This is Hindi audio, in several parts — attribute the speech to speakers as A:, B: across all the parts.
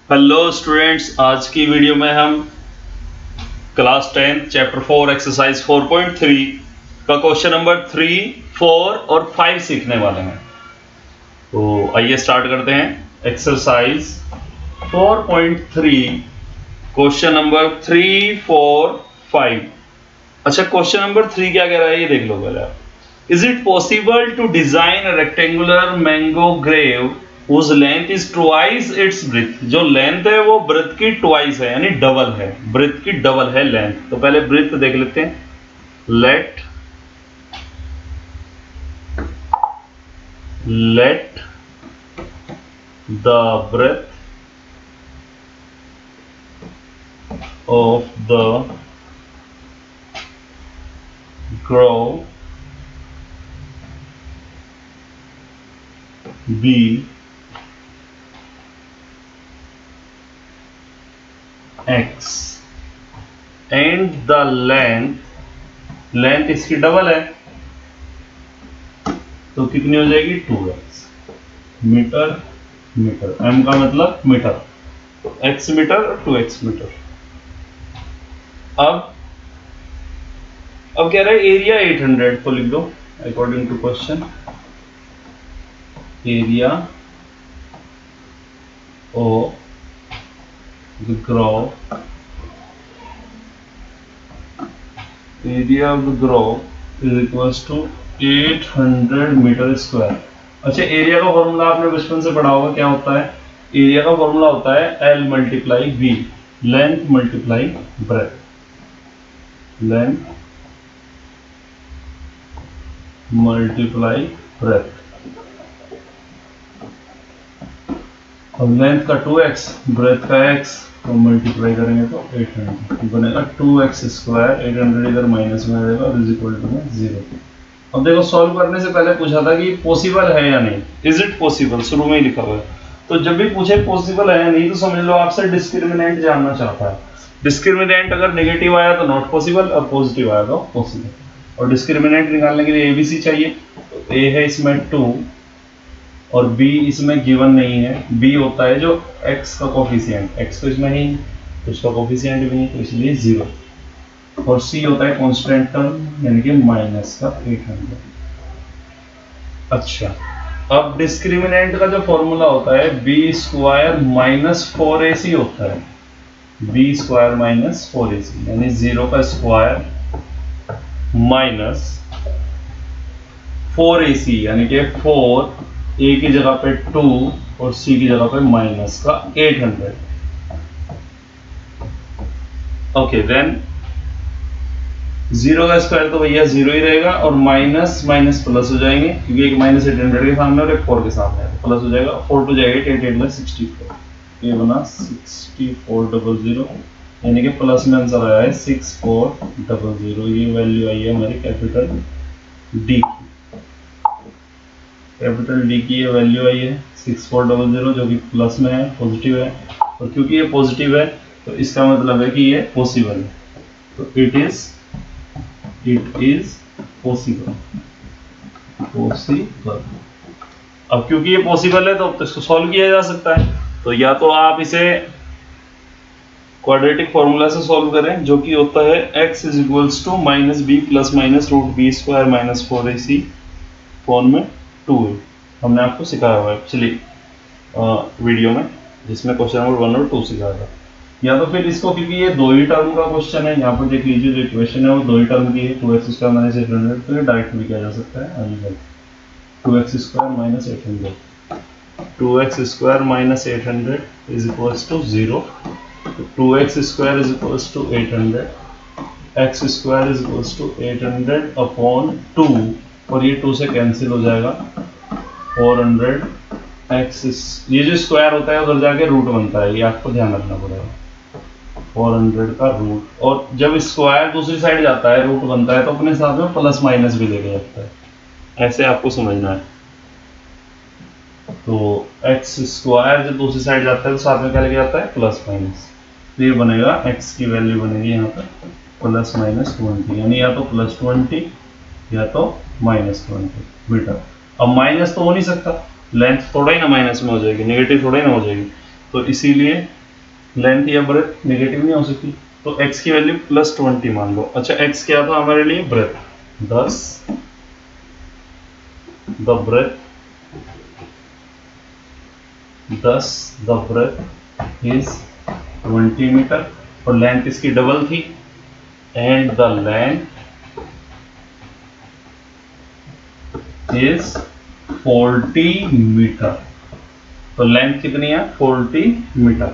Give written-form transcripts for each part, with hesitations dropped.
A: हेलो स्टूडेंट्स, आज की वीडियो में हम क्लास 10 चैप्टर 4 एक्सरसाइज 4.3 का क्वेश्चन नंबर 3, 4 और 5 सीखने वाले हैं। तो आइए स्टार्ट करते हैं। Exercise 4.3 question number 3, 4, 5। अच्छा, क्वेश्चन नंबर 3 क्या कह रहा है ये देख लो पहले आप। Is it possible to design a rectangular mango grove whose length is twice its breadth? जो लेंथ है वो ब्रेथ की ट्वाइस है, यानी डबल है, ब्रेथ की डबल है लेंथ। तो पहले ब्रेथ देख लेते हैं। Let the breadth of the grove be x and the length इसकी डबल है, तो कितनी हो जाएगी 2x मीटर। m का मतलब मीटर, तो x मीटर और 2x मीटर। अब कह रहा है एरिया 800, तो लिख दो according to question area of the grove is equals to 800 metre square. अच्छा, एरिया का फॉर्मूला आपने बचपन से पढ़ा होगा, क्या होता है? एरिया का फॉर्मूला होता है L multiply V, length multiply breath. Length multiply breath. अब लेंथ का 2x, ब्रेथ का x, तो मल्टीप्लाई करेंगे तो 800 बनेगा 2x स्क्वायर। 800 इधर माइनस में रहेगा, इज इक्वल टू 0। अब देखो, सॉल्व करने से पहले पूछा था कि पॉसिबल है या नहीं, इज इट पॉसिबल, शुरू में ही लिखा हुआ है। तो जब भी पूछे पॉसिबल है या नहीं, तो समझ लो आपसे डिस्क्रिमिनेंट जानना चाहता है। डिस्क्रिमिनेंट अगर नेगेटिव आया तो नॉट पॉसिबल, और पॉजिटिव आया तो पॉसिबल। और डिस्क्रिमिनेंट निकालने के लिए ABC चाहिए। तो A है इसमें 2 और B इसमें गिवन नहीं है। B होता है जो x का कोफिशिएंट, x तो इसमें नहीं, तो उसका कोफिशिएंट भी नहीं, तो इसलिए 0। और C होता है कांस्टेंट टर्म, यानी कि माइनस का 800। अच्छा, अब डिस्क्रिमिनेंट का जो फॉर्मूला होता है b स्क्वायर माइनस 4ac होता है। b स्क्वायर माइनस 4ac, यानी 0 का स्क्वायर माइनस 4ac, यानी कि 4 a की जगह पे 2 और c की जगह पे माइनस का 800। ओके, देन 0 का स्क्वायर तो भैया 0 ही रहेगा, और माइनस माइनस प्लस हो जाएंगे, क्योंकि एक माइनस 800 के सामने और एक 4 के सामने है, तो प्लस हो जाएगा। 4 टू जाएगा 8, 8 में 64, ये बना 6400, यानी कि प्लस में आंसर आया है 6400। ये वैल्यू आई है हमारी कैपिटल डी की। कैपिटल डी की ये वैल्यू आई है 6400, जो कि प्लस में है, पॉजिटिव है। और क्योंकि ये पॉजिटिव है तो इसका मतलब है कि ये पॉसिबल है, तो इट इज पॉसिबल। अब क्योंकि ये पॉसिबल है तो इसको सॉल्व किया जा सकता है। तो या तो आप इसे क्वाड्रेटिक फॉर्मूला से सॉल्व करें, जो कि होता है x is equals to minus B plus minus root B square minus 4ac form में 2a। हमने आपको सिखाया हुआ है पिछली वीडियो में, जिसमें क्वेश्चन नंबर 1 और 2 सिखाया था। या तो फिर इसको, क्योंकि ये दो ही टर्म का क्वेश्चन है, यहाँ पर देख लीजिए जो इक्वेशन है वो दो ही टर्म की है, 2x स्क्वायर माइनस 800, तो ये डायरेक्ट भी किया जा सकता है। आइए, 2x square minus 800, 2x square minus 800 is equals to 0। 2x square is equals to 800, x square is equals to 800 upon 2, और ये 2 से कैंसिल हो जाएगा। 400 x, ये जो स्क्वायर होता है उधर जाके रूट बनता है, ये आपको ध्यान रखना पड़ेगा। 400 का रूट, और जब स्क्वायर दूसरी साइड जाता है रूट बनता है, तो अपने साथ में प्लस माइनस भी लेके जाता है, ऐसे आपको समझना है। तो x स्क्वायर जब दूसरी साइड जाता है तो साथ में क्या लेके जाता है? Plus minus. तो ये बनेगा x की वैल्यू बनेगी यहाँ पर प्लस माइनस 20, यानी या तो प्लस 20 या तो माइनस 20 मीटर। अब माइनस तो हो नहीं सकता, लेंथ थोड़ा ही ना माइनस में हो जाएगी, नेगेटिव थोड़ा ही ना हो जाएगी, तो इसीलिए लेंथ या ब्रेथ नेगेटिव नहीं हो सकती। तो x की वैल्यू +20 मान लो। अच्छा x क्या था हमारे लिए? Breadth. 10 the breadth is 20 metre और लेंथ इसकी डबल थी and the length is 40 metre. तो लेंथ कितनी है? 40 metre.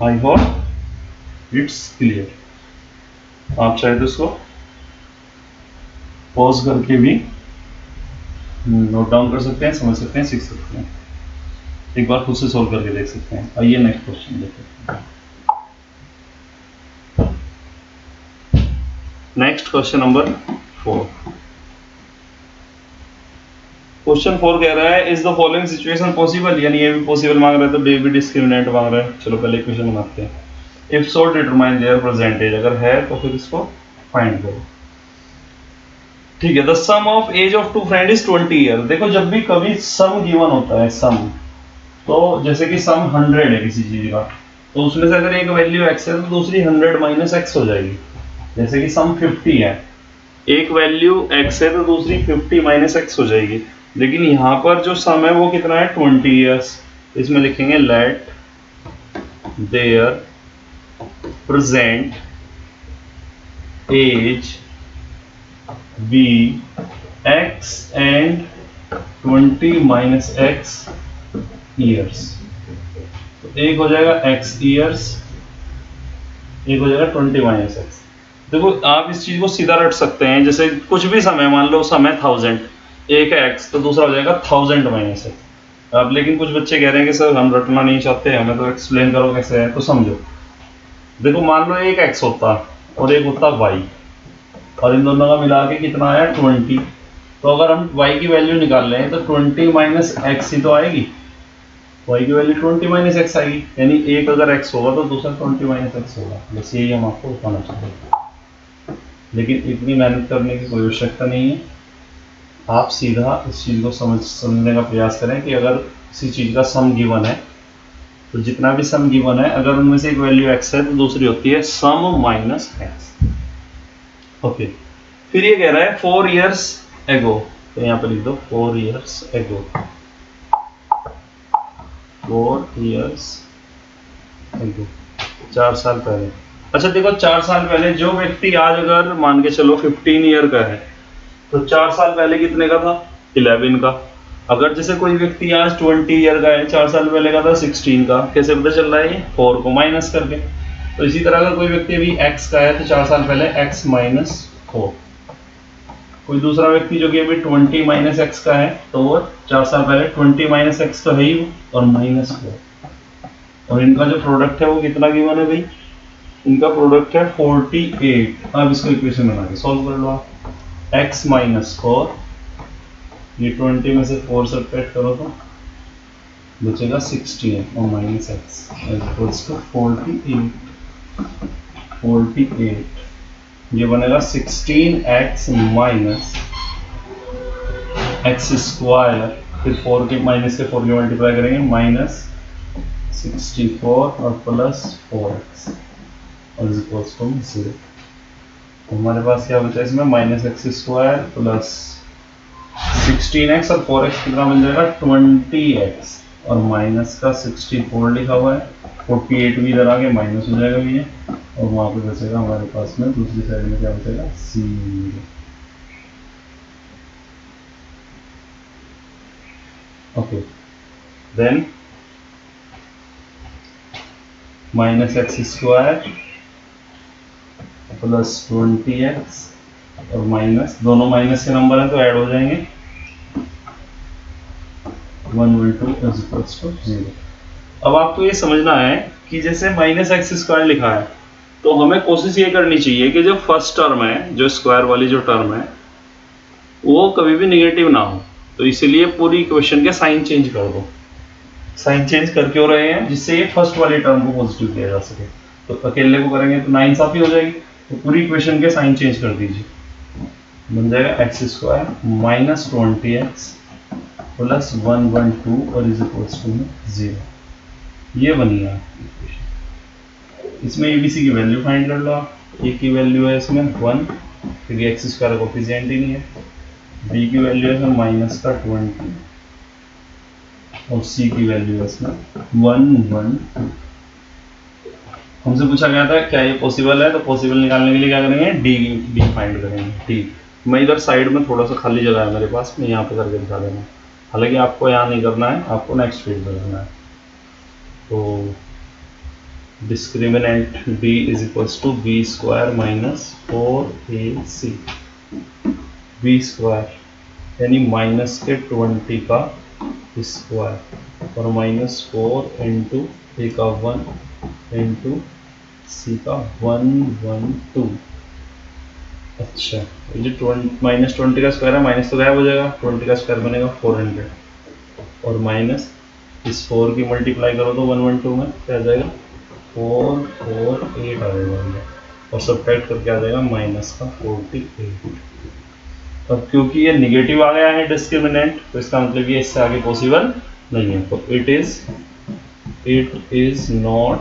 A: I hope it's clear. आप चाहे तो इसको पॉज करके भी नोट डाउन कर सकते हैं, समझ सकते हैं, सीख सकते हैं। एक बार खुद से सोल्व करके देख सकते हैं। आइए नेक्स्ट क्वेश्चन देखते हैं। Next question number 4। क्वेश्चन 4 कह रहा है is the following situation possible, यानी ये भी पॉसिबल मांग रहा है तो बी भी डिस्क्रिमिनेंट मांग रहा है। चलो पहले क्वेश्चन बनाते हैं। If so determine their percentage, अगर है तो फिर इसको फाइंड करो। ठीक है। The sum of age of two friend is 20 year. देखो जब भी कभी सम गिवन होता है, सम, तो जैसे कि सम 100 है किसी चीज का, तो उसमें से अगर एक वैल्यू x है तो दूसरी 100 माइनस x हो जाएगी। जैसे कि सम 50 है, एक वैल्यू x है तो दूसरी 50 माइनस x हो जाएगी। लेकिन यहाँ पर जो सम है वो कितना है? 20 ईयर्स। इसमें लिखेंगे let their present age be x and 20 minus x years. तो एक हो जाएगा x ईयर्स, एक हो जाएगा 20 माइनस x। देखो आप इस चीज को सीधा रट सकते हैं, जैसे कुछ भी समय, मान लो समय 1000, एक है x तो दूसरा हो जाएगा 1000 माइनस x। अब लेकिन कुछ बच्चे कह रहे हैं कि सर हम रटना नहीं चाहते, हमें तो एक्सप्लेन करो कैसे है। तो समझो, देखो मान लो एक x होता और एक होता y, और इन दोनों का मिला के कितना आया? 20। तो अगर हम y की वैल्यू निकाल रहे हैं तो 20 माइनस x ही तो आएगी। y की वैल्यू 20 माइनस एक्स आएगी, यानी एक अगर x होगा तो दूसरा 20 माइनस एक्स होगा। बस यही हम आपको बताना चाहते हैं। लेकिन इतनी मेहनत करने की कोई आवश्यकता नहीं है। आप सीधा इस चीज़ को समझने का प्रयास करें कि अगर किसी चीज़ का सम गिवन है तो जितना भी सम गिवन है, अगर उनमें से एक वैल्यू x है तो दूसरी होती है सम माइनस एक्स। ओके। फिर ये कह रहा है 4 इयर्स एगो, तो यहाँ पर लिख दो 4 इयर्स एगो। 4 इयर्स एगो, 4 साल पहले। अच्छा देखो 4 साल पहले जो व्यक्ति आज अगर मान के चलो 15 ईयर का है तो 4 साल पहले कितने का था? 11 का। अगर जैसे कोई व्यक्ति आज 20 ईयर का है, 4 साल पहले का था 16 का। कैसे पता चल रहा है ये? 4 को माइनस करके। तो इसी तरह अगर कोई व्यक्ति अभी x का है तो 4 साल पहले x माइनस 4। कोई दूसरा व्यक्ति जो कि अभी 20 माइनस एक्स का है तो वो 4 साल पहले 20 माइनस एक्स तो है ही वो, और माइनस 4। और इनका जो प्रोडक्ट है वो कितना गिवन है भाई? इनका प्रोडक्ट है 48। अब इसको इक्वेशन बना के सॉल्व कर लो आप। x माइनस 4, ये 20 में से 4 सब्ट्रैक्ट करो तो बचेगा 16 और माइनस एक्स इक्वल्स टू 48। ये बनेगा 16x माइनस एक्स स्क्वायर, फिर 4 के माइनस के 4 के मल्टीप्लाई करेंगे, माइनस 64 और प्लस 4x और इक्वल्स टू 0। तो हमारे पास क्या बचा इसमें? Minus x square plus 16x और 4x कितना बन जाएगा? 20x और माइनस का 64 लिखा हुआ है। 48 भी इधर आगे माइनस हो जाएगा ये, और वहां पे बचेगा हमारे पास में दूसरी साइड में क्या बचेगा? 0। Okay, then minus x square plus 20x और माइनस, दोनों माइनस के नंबर है तो ऐड हो जाएंगे, 112 इज इक्वल्स टू 0। अब आपको ये समझना है कि जैसे माइनस एक्स स्क्वायर लिखा है तो हमें कोशिश ये करनी चाहिए कि जो फर्स्ट टर्म है, जो स्क्वायर वाली जो टर्म है, वो कभी भी निगेटिव ना हो। तो इसीलिए पूरी इक्वेशन के साइन चेंज कर दो। साइन चेंज करके हो रहे हैं जिससे ये फर्स्ट वाली टर्म को पॉजिटिव किया जा सके। तो अकेले को करेंगे तो नाइंसाफी हो जाएगी, तो पूरी इक्वेशन के साइन चेंज कर दीजिए। बन जाएगा x square minus 20x plus 112 और इज इक्वल्स टू 0। ये बनी है इक्वेशन। इसमें ABC की वैल्यू फाइंड कर लो आप। A की वैल्यू है इसमें 1 क्योंकि एक्स स्क्वायर कोफिशिएंट ही नहीं है। B की वैल्यू है इसमें माइनस का 20 और C की वैल्यू है इसमें 1 1 2। हमसे पूछा गया था क्या ये पॉसिबल है, तो पॉसिबल निकालने के लिए क्या करेंगे, डी फाइंड करेंगे। डी मैं इधर साइड में थोड़ा सा खाली जगह है मेरे पास, मैं यहाँ पे करके दिखा देना। हालांकि आपको यहाँ नहीं करना है, आपको नेक्स्ट पेज पर करना है। तो discriminant d is equals to b square minus 4ac। B square यानी माइनस के 20 का स्क्वायर और माइनस 4 इंटू ए का 1 इंटू सी का 1 1 2। अच्छा ये जो माइनस 20 का स्क्वायर है, माइनस तो गायब हो जाएगा, 20 का स्क्वायर बनेगा 400 और माइनस इस 4 की मल्टीप्लाई करो तो 112 में क्या आ जाएगा 448 आ जाएगा और सब्ट्रैक्ट करके आ जाएगा माइनस का 48। अब क्योंकि ये निगेटिव आ गया है डिस्क्रिमिनेंट, तो इसका मतलब ये इससे आगे पॉसिबल नहीं है। तो it is not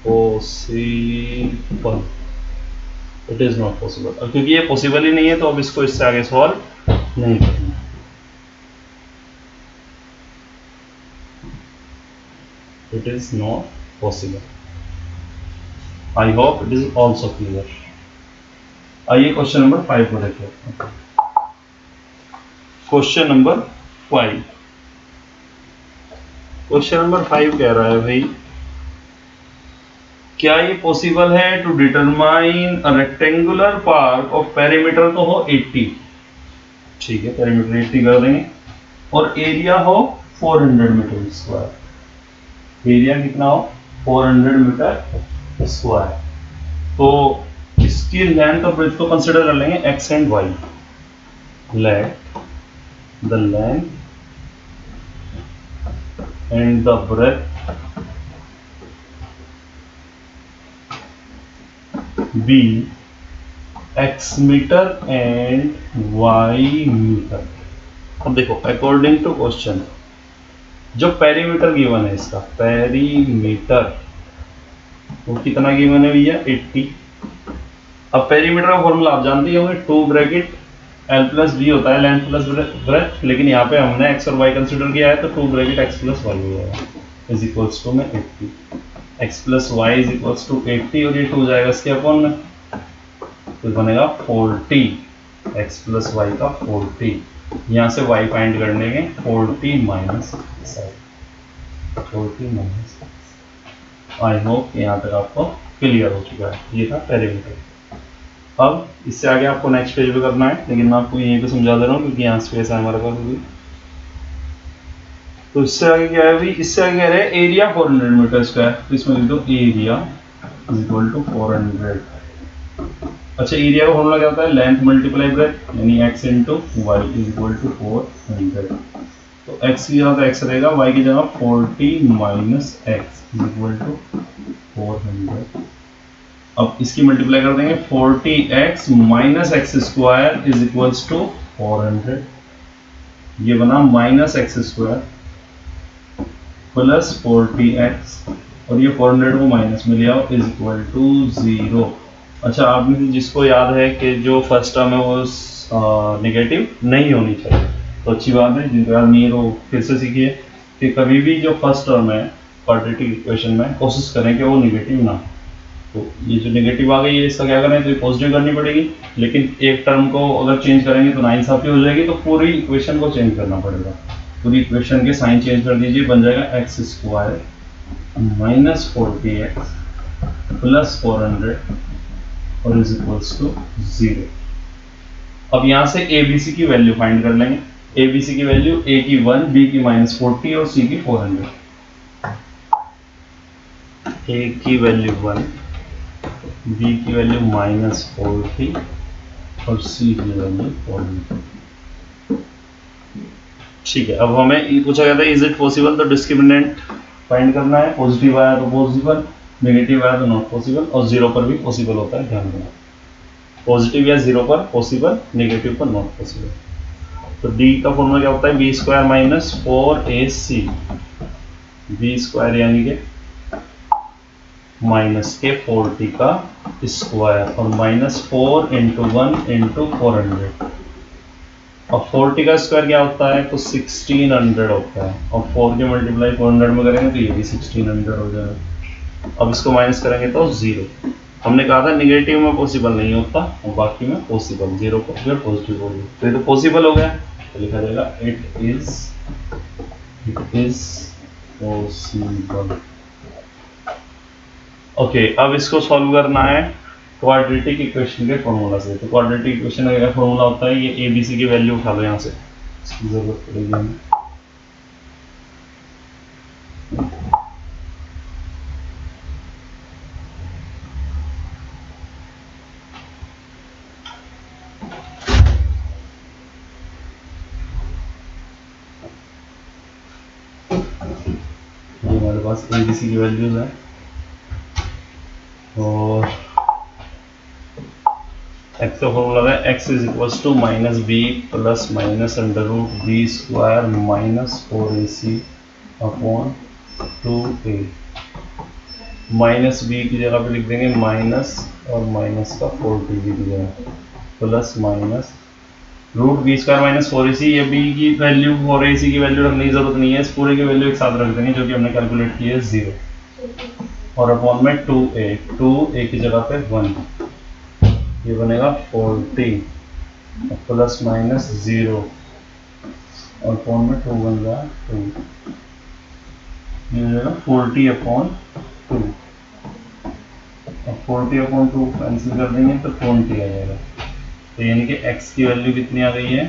A: possible, it is not possible. अब क्योंकि ये पॉसिबल ही नहीं है तो अब इसको इससे आगे सॉल्व नहीं करना। It is not possible. I hope it is also clear. आइए क्वेश्चन नंबर 5 को देखते हैं। क्वेश्चन नंबर 5, क्वेश्चन नंबर 5 कह रहा है भाई, क्या ये पॉसिबल है to determine a rectangular part of perimeter तो हो 80, ठीक है पेरीमीटर 80 कर देंगे और एरिया हो 400 मीटर स्क्वायर। एरिया कितना हो 400 मीटर स्क्वायर। तो इसकी लेंथ और ब्रेथ को कंसीडर कर लेंगे x and y. Let the length and the breadth be x metre and y metre. अब देखो अकॉर्डिंग टू क्वेश्चन जो पेरीमीटर गिवन है, इसका पेरीमीटर वो कितना गिवन है भैया 80। अब पेरीमीटर का फॉर्मूला आप जानते होंगे, 2 ब्रैकेट एल प्लस बी होता है लेंथ प्लस ब्रेथ, लेकिन यहाँ पे हमने एक्स और वाई कंसिडर किया है तो 2 ब्रैकेट एक्स प्लस वाई हो जाएगा इज इक्वल्स टू में 80। X plus y is equals to 80 और ये 2 जाएगा इसके अपॉन में तो बनेगा 40। एक्स प्लस वाई का 40, यहाँ से वाई फाइंड करने के 40 माइनस 40 माइनस। आई होप यहाँ तक आपको क्लियर हो चुका है। ये था पेरीमीटर। अब इससे आगे आपको नेक्स्ट पेज पे करना है, लेकिन मैं आपको यहीं पे समझा दे रहा हूँ क्योंकि यहाँ स्पेस है हमारे पास भी। तो इससे आगे क्या है भाई, इससे आगे कह रहे हैं एरिया 400 मीटर स्क्वायर, तो इसमें लिख दो एरिया इज इक्वल टू 400। अच्छा एरिया का फॉर्मूला क्या होता है, लेंथ मल्टीप्लाई ब्रेथ यानी x into y is equal to 400। तो x की जगह x रहेगा, y की जगह 40 minus x is equal to 400। अब इसकी मल्टीप्लाई कर देंगे 40x minus x square is equals to 400। ये बना minus x square plus 40x और ये 400 को माइनस में लिया इज इक्वल टू 0। अच्छा आप में से जिसको याद है कि जो फर्स्ट टर्म है वो नेगेटिव नहीं होनी चाहिए तो अच्छी बात है, जिनको याद नहीं है वो फिर से सीखिए कि कभी भी जो फर्स्ट टर्म है क्वाड्रेटिक इक्वेशन में कोशिश करें कि वो नेगेटिव ना। तो ये जो नेगेटिव आ गई है इसका क्या करें, तो ये पॉजिटिव करनी पड़ेगी, लेकिन एक टर्म को अगर चेंज करेंगे तो नाइंसाफी हो जाएगी, तो पूरी इक्वेशन को चेंज करना पड़ेगा। पूरी इक्वेशन के साइन चेंज कर दीजिए, बन जाएगा x square minus 40x plus 400 और इज इक्वल्स टू 0। अब यहाँ से ए बी सी की वैल्यू फाइंड कर लेंगे। ए बी सी की वैल्यू ए की 1, बी की माइनस 40 और सी की 400। ए की वैल्यू 1, बी की वैल्यू माइनस 40 और सी की वैल्यू 400। ठीक है, अब हमें पूछा गया था इज इट पॉसिबल, तो डिस्क्रिमिनेंट फाइंड करना है। पॉजिटिव आया तो पॉसिबल, नेगेटिव आया तो नॉट पॉसिबल और 0 पर भी पॉसिबल होता है, ध्यान देना। पॉजिटिव या 0 पर पॉसिबल, नेगेटिव पर नॉट पॉसिबल। तो डी का फॉर्मूला क्या होता है, b square minus 4ac b square यानी कि माइनस के 40 का स्क्वायर और -4 × 1 × 400। अब 40 का स्क्वायर क्या होता है, तो 1600 होता है और 4 के मल्टीप्लाई 400 में करेंगे तो ये भी 1600 हो जाएगा। अब इसको माइनस करेंगे तो 0। हमने कहा था नेगेटिव में पॉसिबल नहीं होता और बाकी में पॉसिबल, 0 को फिर पॉजिटिव हो गया, तो ये तो पॉसिबल हो गया, तो लिखा जाएगा इट इज पॉसिबल। ओके, अब इसको सॉल्व करना है क्वाड्रेटिक इक्वेशन के फॉर्मूला से। तो क्वाड्रेटिक इक्वेशन का क्या फॉर्मूला होता है, ये ABC की वैल्यू उठा लो यहाँ से, इसकी जरूरत पड़ेगी हमें। ये हमारे पास ABC की वैल्यूज है और x का फॉर्मूला है x is equals to -b plus minus √b square -4ac upon 2a। -b की जगह पे लिख देंगे माइनस और माइनस का 4b की जगह plus minus √b square -4ac। ये b की वैल्यू और ac की वैल्यू रखने की जरूरत नहीं है, इस पूरे की वैल्यू एक साथ रख देंगे जो कि हमने कैलकुलेट की है 0 और अपॉन में 2a की जगह पे 1, ये बनेगा 40 प्लस माइनस 0 और अपॉन में 2 बन रहा 2, ये हो जाएगा 40 अपॉन 2। अब 40 अपॉन 2 कैंसिल कर देंगे तो 20 आ जाएगा, तो यानी कि x की वैल्यू कितनी आ गई है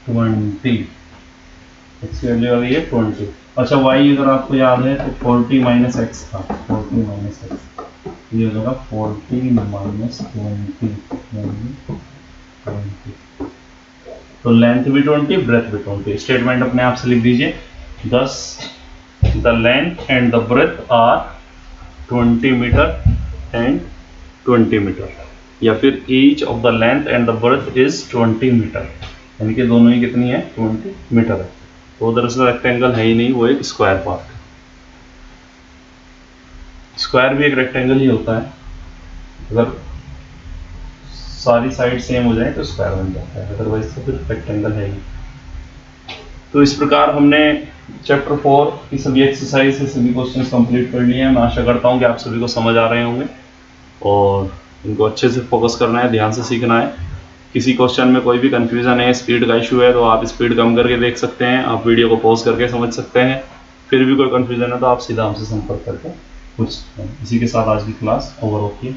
A: 20, x की वैल्यू आ गई है 20। अच्छा y अगर आपको याद है तो 40 माइनस एक्स था, 40 माइनस एक्स, ये हो जाएगा 40 माइनस 20। तो लेंथ भी 20, ब्रेथ भी 20। स्टेटमेंट अपने आप से लिख दीजिए, thus the length and the breadth are 20 metre and 20 metre, या फिर each of the length and the breadth is 20 metre, यानी कि दोनों ही कितनी है 20 मीटर है। तो दरअसल रेक्टेंगल है ही नहीं, वो एक स्क्वायर पार्ट है। स्क्वायर भी एक रेक्टेंगल ही होता है, अगर सारी साइड सेम हो जाए तो स्क्वायर बन जाता है, अदरवाइज तो फिर रेक्टेंगल है ही। तो इस प्रकार हमने चैप्टर 4 की सभी एक्सरसाइज से सभी क्वेश्चंस कंप्लीट कर लिए हैं। मैं आशा करता हूँ कि आप सभी को समझ आ रहे होंगे और इनको अच्छे से फोकस करना है, ध्यान से सीखना है। किसी क्वेश्चन में कोई भी कंफ्यूजन है, स्पीड का इशू है, तो आप स्पीड कम करके देख सकते हैं, आप वीडियो को पॉज करके समझ सकते हैं। फिर भी कोई कंफ्यूजन है तो आप सीधा हमसे संपर्क करके पूछ सकते हैं। इसी के साथ आज की क्लास ओवर होती है।